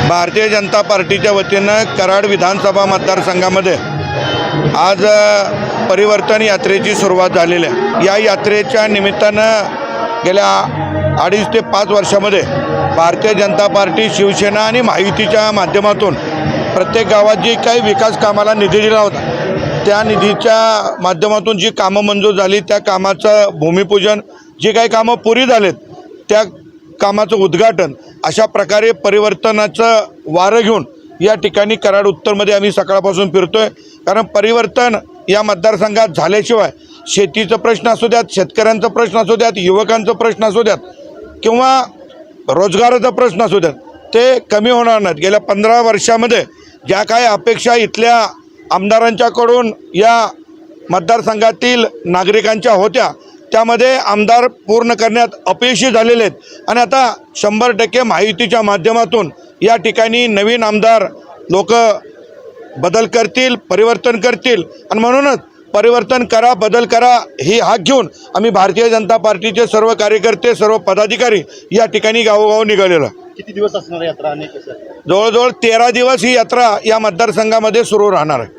भारतीय जनता पार्टीच्या वतीनं कराड विधानसभा मतदारसंघामध्ये आज परिवर्तन यात्रेची सुरुवात झालेली आहे। या यात्रेच्या निमित्तानं गेल्या 2.5 ते 5 वर्षामध्ये भारतीय जनता पार्टी, शिवसेना आणि महायुतीच्या माध्यमातून प्रत्येक गावात जी काही विकास कामाला निधी दिला होता, त्या निधीच्या माध्यमातून जी कामं मंजूर झाली, त्या कामाचं भूमिपूजन, जी काही कामं पुरी झालेत त्या कामाचं उद्घाटन, अशा प्रकारे परिवर्तनाचं वारं घेऊन या ठिकाणी कराड उत्तरमध्ये आम्ही सकाळपासून फिरतोय। कारण परिवर्तन या मतदारसंघात झाल्याशिवाय शेतीचा प्रश्न असू द्यात, शेतकऱ्यांचा प्रश्न असू द्यात, युवकांचा प्रश्न असू द्यात किंवा रोजगाराचा प्रश्न असू द्यात, ते कमी होणार नाहीत। गेल्या 15 वर्षामध्ये ज्या काही अपेक्षा इथल्या आमदारांच्याकडून या मतदारसंघातील नागरिकांच्या होत्या, त्यामध्ये आमदार पूर्ण करण्यात अपयशी झालेले आहेत। आणि आता 100% महायुतीच्या माध्यमातून या ठिकाणी नवीन आमदार लोक बदल करतील, परिवर्तन करतील। आणि म्हणूनच परिवर्तन करा, बदल करा ही हाक घेऊन आम्ही भारतीय जनता पार्टीचे सर्व कार्यकर्ते, सर्व पदाधिकारी या ठिकाणी गावोगाव निघालेलो। किती दिवस असणार यात्रा आणि कसं? जवळजवळ 13 दिवस ही यात्रा या मतदारसंघामध्ये सुरू राहणार आहे।